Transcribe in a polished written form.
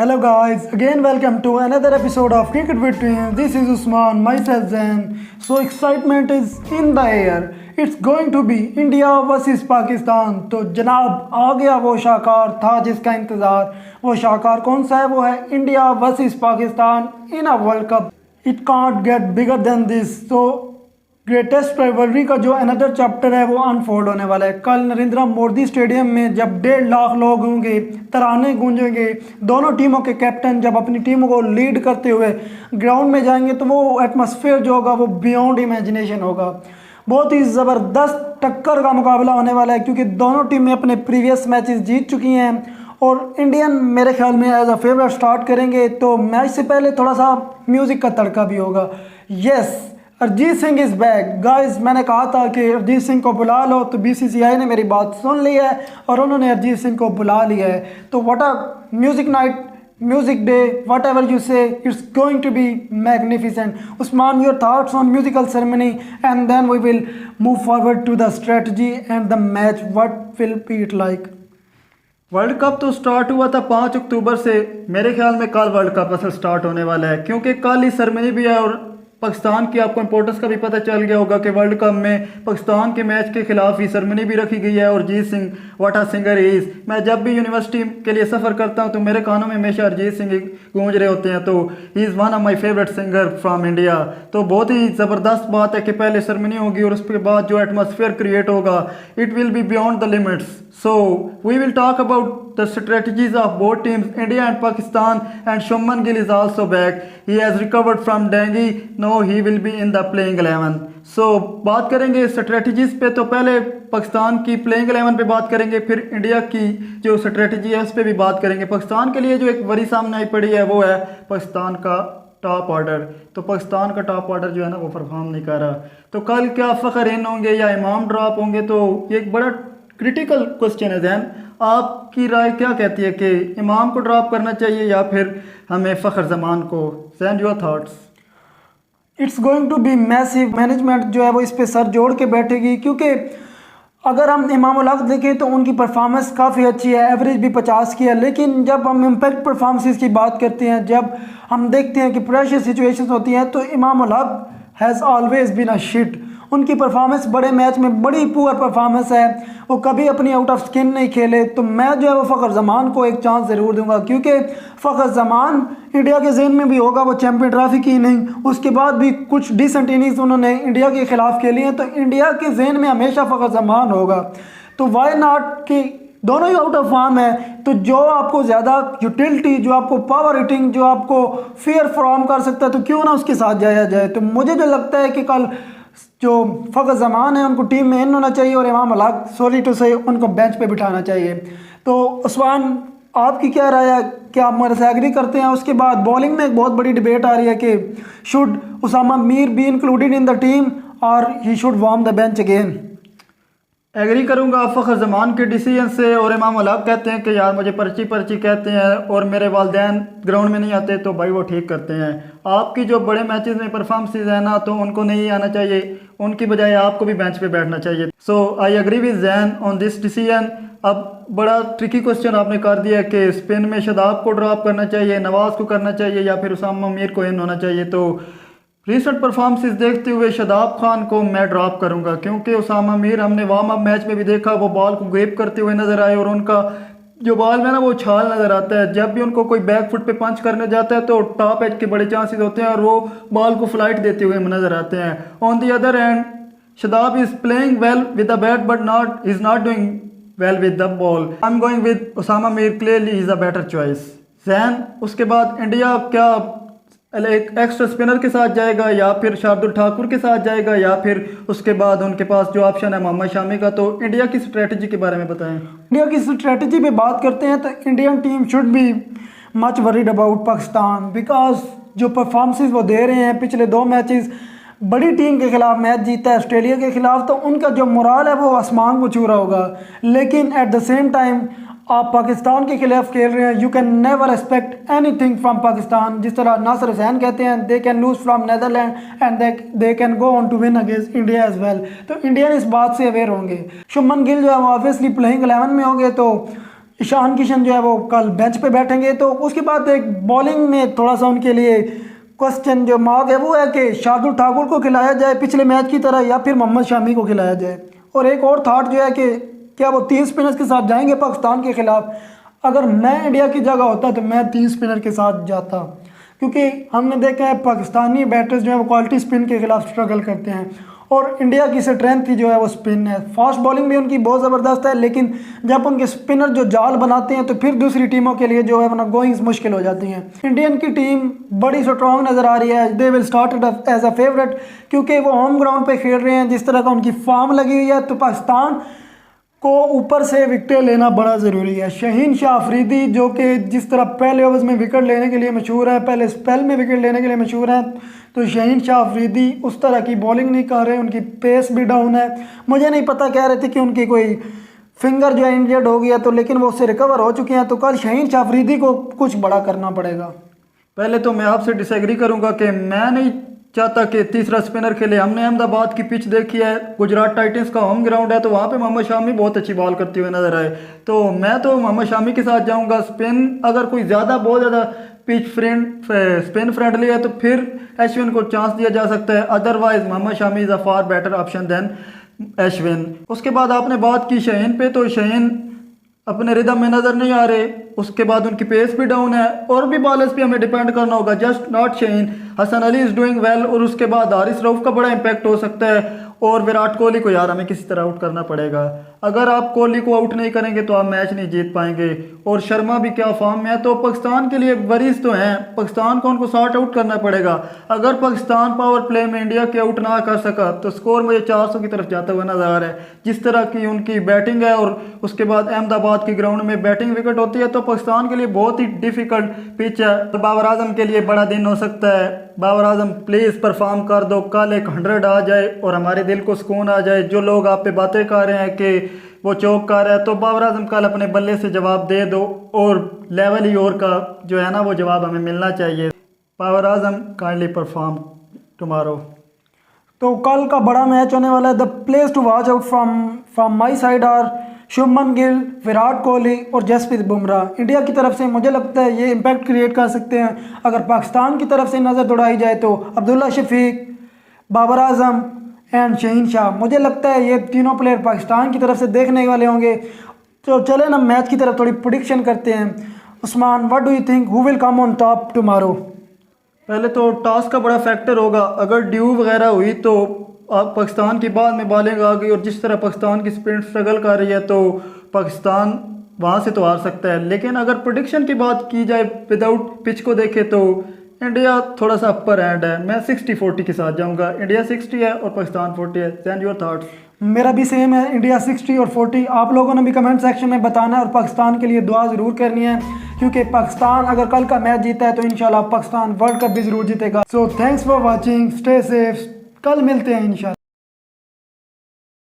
Hello guys, again welcome to another episode of Cricket with Twins. This is Usman, myself Zain. So excitement is in the air. It's going to be India versus Pakistan. तो जनाब आ गया वो शाहकार था जिसका इंतज़ार. वो शाहकार कौन सा है? वो है India versus Pakistan in a world cup. It can't get bigger than this. So greatest rivalry का जो अनदर चैप्टर है वो अनफोल्ड होने वाला है. कल नरेंद्र मोदी स्टेडियम में जब 1.5 लाख लोग होंगे, तराने गूंजेंगे, दोनों टीमों के कैप्टन जब अपनी टीमों को लीड करते हुए ग्राउंड में जाएंगे तो वो एटमॉस्फेयर जो होगा वो बियॉन्ड इमेजिनेशन होगा. बहुत ही ज़बरदस्त टक्कर का मुकाबला होने वाला है क्योंकि दोनों टीमें अपने प्रीवियस मैचेस जीत चुकी हैं और इंडियन मेरे ख्याल में एज अ फेवरेट स्टार्ट करेंगे. तो मैच से पहले थोड़ा सा म्यूज़िक का तड़का भी होगा. Yes, Arijit Singh is back guys. मैंने कहा था कि अरिजीत सिंह को बुला लो तो बीसीसीआई ने मेरी बात सुन ली है और उन्होंने अरिजीत सिंह को बुला लिया है. तो what a music night, music day, whatever you say, it's going to be magnificent. Usman, your thoughts on musical ceremony and then we will move forward to the strategy and the match. What will be it like? World cup तो start हुआ था 5 अक्टूबर से. मेरे ख्याल में कल world cup असल start होने वाला है क्योंकि कल ही सेरेमनी भी है और पाकिस्तान की आपको इंपॉर्टेंस का भी पता चल गया होगा कि वर्ल्ड कप में पाकिस्तान के मैच के खिलाफ ही सेरेमनी भी रखी गई है. और Arijit Singh what a singer is. मैं जब भी यूनिवर्सिटी के लिए सफ़र करता हूँ तो मेरे कानों में हमेशा अरिजीत सिंह गूंज रहे होते हैं. तो he is one of my favourite singer from India. तो बहुत ही ज़बरदस्त बात है कि पहले सेरेमनी होगी और उसके बाद जो एटमॉस्फेयर क्रिएट होगा it will be beyond the limits. So we will talk about the strategies of both teams, India and Pakistan. And Shubman Gill is also back. He has recovered from dengue. No, he will be in the playing 11. So बात करेंगे strategies पे. तो पहले पाकिस्तान की playing 11 पे बात करेंगे, फिर इंडिया की जो strategy है उस पर भी बात करेंगे. पाकिस्तान के लिए जो एक बड़ी सामने आई पड़ी है वो है पाकिस्तान का टॉप ऑर्डर. तो पाकिस्तान का टॉप ऑर्डर जो है ना वो परफॉर्म नहीं कर रहा. तो कल क्या फ़खर इन होंगे या इमाम ड्रॉप होंगे? तो ये एक बड़ा क्रिटिकल क्वेश्चन है. जैन, आपकी राय क्या कहती है कि इमाम को ड्रॉप करना चाहिए या फिर हमें फ़खर जमान को? Jain, your thoughts? It's going to be massive. Management जो है वो इस पे सर जोड़ के बैठेगी क्योंकि अगर हम इमाम उल हक देखें तो उनकी परफॉर्मेंस काफ़ी अच्छी है, एवरेज भी 50 की है. लेकिन जब हम इम्पैक्ट परफॉर्मेंसेस की बात करते हैं, जब हम देखते हैं कि प्रेशर सिचुएशंस होती हैं, तो Imam ul Haq has always been a shit. उनकी परफॉर्मेंस बड़े मैच में बड़ी पुअर परफॉर्मेंस है. वो कभी अपनी आउट ऑफ स्किन नहीं खेले. तो मैं जो है वो फ़खर जमान को एक चांस ज़रूर दूंगा क्योंकि फ़खर जमान इंडिया के जहन में भी होगा. वो चैम्पियन ट्रॉफी की नहीं, उसके बाद भी कुछ डिसेंट इनिंग्स उन्होंने इंडिया के ख़िलाफ़ खेली हैं. तो इंडिया के जहन में हमेशा फ़खर जमान होगा. तो वाई नॉट कि दोनों ही आउट ऑफ फॉर्म है. तो जो आपको ज़्यादा यूटिलिटी, जो आपको पावर हिटिंग, जो आपको फेयर फ्राहम कर सकता है तो क्यों ना उसके साथ जाया जाए. तो मुझे जो लगता है कि कल जो फ़खर जमान है उनको टीम में इन होना चाहिए और इमाम उल हक, सॉरी टू से, उनको बेंच पे बिठाना चाहिए. तो उस्मान, आपकी क्या राय है? क्या आप मेरे से एग्री करते हैं? उसके बाद बॉलिंग में एक बहुत बड़ी डिबेट आ रही है कि should Usama Mir be included in the team और he should warm the bench again. Agree करूंगा फ़खर जमान के डिसीजन से. और इमाम उल हक कहते हैं कि यार मुझे पर्ची कहते हैं और मेरे वालिदैन ग्राउंड में नहीं आते, तो भाई वो ठीक करते हैं. आपकी जो बड़े मैचेस में परफॉर्मेंसेज है ना, तो उनको नहीं आना चाहिए, उनकी बजाय आपको भी बेंच पे बैठना चाहिए. So I agree with Zain on this decision. अब बड़ा ट्रिकी क्वेश्चन आपने कर दिया कि स्पिन में शादाब को ड्रॉप करना चाहिए, नवाज़ को करना चाहिए या फिर उसामा मीर को इन होना चाहिए. तो रिसेंट परफॉर्मेंसेस देखते हुए शादाब खान को मैं ड्रॉप करूंगा क्योंकि उसामा मीर हमने वार्म अप मैच में भी देखा, वो बॉल को ग्रेप करते हुए नज़र आए और उनका जो बॉल में ना वो छाल नज़र आता है. जब भी उनको कोई बैक फुट पे पंच करने जाता है तो टॉप एज के बड़े चांसेस होते हैं और वो बॉल को फ्लाइट देते हुए नज़र आते हैं. On the other hand Shadab is playing well with the bat but not is not doing well with the ball. I am going with Usama Mir. Clearly is a better choice. Jain, उसके बाद इंडिया क्या एक एक्स्ट्रा स्पिनर के साथ जाएगा या फिर शार्दुल ठाकुर के साथ जाएगा या फिर उसके बाद उनके पास जो ऑप्शन है मोहम्मद शामी का? तो इंडिया की स्ट्रेटजी के बारे में बताएं. इंडिया की स्ट्रेटजी पे बात करते हैं तो Indian team should be much worried about Pakistan because जो परफॉर्मेंसेस वो दे रहे हैं, पिछले 2 मैचेस बड़ी टीम के खिलाफ मैच जीता है ऑस्ट्रेलिया के खिलाफ, तो उनका जो मोराल है वो आसमान को छू रहा होगा. लेकिन एट द सेम टाइम आप पाकिस्तान के खिलाफ खेल रहे हैं. You can never expect anything from Pakistan. जिस तरह नासिर हुसैन कहते हैं, they can lose from Netherland and they can go on to win against India as well. तो इंडियन इस बात से अवेयर होंगे. शुभमन गिल जो है वो ऑब्वियसली प्लेइंग 11 में होंगे. तो ईशान किशन जो है वो कल बेंच पे बैठेंगे। तो उसके बाद एक बॉलिंग में थोड़ा सा उनके लिए क्वेश्चन जो मार्क है वो है कि शार्दुल ठाकुर को खिलाया जाए पिछले मैच की तरह या फिर मोहम्मद शामी को खिलाया जाए। और एक और थॉट जो है कि क्या वो 3 स्पिनर्स के साथ जाएंगे पाकिस्तान के खिलाफ। अगर मैं इंडिया की जगह होता तो मैं 3 स्पिनर के साथ जाता, क्योंकि हमने देखा है पाकिस्तानी बैटर्स जो है वो क्वालिटी स्पिन के खिलाफ स्ट्रगल करते हैं और इंडिया की स्ट्रेंथ ही जो है वो स्पिन है। फास्ट बॉलिंग भी उनकी बहुत ज़बरदस्त है, लेकिन जब उनके स्पिनर जो जाल बनाते हैं तो फिर दूसरी टीमों के लिए जो है वरना गोइंग्स मुश्किल हो जाती हैं। इंडियन की टीम बड़ी स्ट्रॉन्ग नज़र आ रही है। They will start as a favourite, क्योंकि वो होम ग्राउंड पे खेल रहे हैं। जिस तरह का उनकी फॉर्म लगी हुई है तो पाकिस्तान को ऊपर से विकेटें लेना बड़ा ज़रूरी है। शहीन शाह अफरीदी जो कि जिस तरह पहले ओवर्स में विकेट लेने के लिए मशहूर है, पहले स्पेल में विकेट लेने के लिए मशहूर है, तो शहीन शाह अफरीदी उस तरह की बॉलिंग नहीं कर रहे, उनकी पेस भी डाउन है। मुझे नहीं पता, कह रहे थे कि उनकी कोई फिंगर जो है इंजर्ड हो गया, तो लेकिन वो उससे रिकवर हो चुके हैं। तो कल शहीन शाह अफरीदी को कुछ बड़ा करना पड़ेगा। पहले तो मैं आपसे डिसएग्री करूंगा कि मैं नहीं चाहता कि तीसरा स्पिनर खेले। हमने अहमदाबाद की पिच देखी है, गुजरात टाइटंस का होम ग्राउंड है, तो वहाँ पे मोहम्मद शामी बहुत अच्छी बॉल करते हुए नजर आए। तो मैं तो मोहम्मद शामी के साथ जाऊंगा। स्पिन अगर कोई बहुत ज़्यादा पिच स्पिन फ्रेंडली है तो फिर अश्विन को चांस दिया जा सकता है। Otherwise Mohammed Shami is a far better option than Ashwin. उसके बाद आपने बात की शहीन पे, तो शहीन अपने रिदम में नज़र नहीं आ रहे। उसके बाद उनकी पेस भी डाउन है और भी बॉलर्स पे हमें डिपेंड करना होगा, just not Shaheen. Hasan Ali is doing well और उसके बाद हारिस रऊफ का बड़ा इंपैक्ट हो सकता है और विराट कोहली को यार हमें किसी तरह आउट करना पड़ेगा। अगर आप कोहली को आउट नहीं करेंगे तो आप मैच नहीं जीत पाएंगे। और शर्मा भी क्या फॉर्म में है, तो पाकिस्तान के लिए वरीज तो हैं, पाकिस्तान को उनको सॉर्ट आउट करना पड़ेगा। अगर पाकिस्तान पावर प्ले में इंडिया के आउट ना कर सका तो स्कोर मुझे 400 की तरफ जाता हुआ नजर आ रहा है। जिस तरह की उनकी बैटिंग है और उसके बाद अहमदाबाद की ग्राउंड में बैटिंग विकेट होती है, तो पाकिस्तान के लिए बहुत ही डिफिकल्ट पिच है। तो बाबर आजम के लिए बड़ा दिन हो सकता है। बाबर आजम प्लीज़ परफॉर्म कर दो, कल एक 100 आ जाए और हमारे दिल को सुकून आ जाए। जो लोग आप पे बातें कर रहे हैं कि वो चौक कर रहा है, तो बाबर आजम कल अपने बल्ले से जवाब दे दो और लेवल ही और का जो है ना वो जवाब हमें मिलना चाहिए। Babar Azam kindly perform tomorrow. तो कल का बड़ा मैच होने वाला है। The place to watch out from my side are Shubman Gill, Virat Kohli और जसप्रीत बुमराह। इंडिया की तरफ से मुझे लगता है ये इम्पैक्ट क्रिएट कर सकते हैं। अगर पाकिस्तान की तरफ से नज़र दौड़ाई जाए तो अब्दुल्ला शफीक, बाबर आजम एंड शहीन शाह। मुझे लगता है ये तीनों प्लेयर पाकिस्तान की तरफ से देखने वाले होंगे। तो चले ना मैच की तरफ थोड़ी प्रेडिक्शन करते हैं। Usman, what do you think, who will come on top tomorrow? पहले तो टॉस का बड़ा फैक्टर होगा। अगर ड्यू वगैरह हुई तो पाकिस्तान की बाद में बॉलिंग आ गई और जिस तरह पाकिस्तान की स्पिन स्ट्रगल कर रही है तो पाकिस्तान वहाँ से तो हार सकता है। लेकिन अगर प्रेडिक्शन की बात की जाए विदाउट पिच को देखे तो इंडिया थोड़ा सा अपर हैंड है। मैं 60-40 के साथ जाऊंगा। इंडिया 60 है और पाकिस्तान 40 है। Send your thoughts. मेरा भी सेम है, इंडिया 60 और 40। आप लोगों ने भी कमेंट सेक्शन में बताना है और पाकिस्तान के लिए दुआ ज़रूर करनी है, क्योंकि पाकिस्तान अगर कल का मैच जीता है तो इंशाल्लाह पाकिस्तान वर्ल्ड कप भी ज़रूर जीतेगा। So thanks for watching, stay safe, कल मिलते हैं इंशाल्लाह।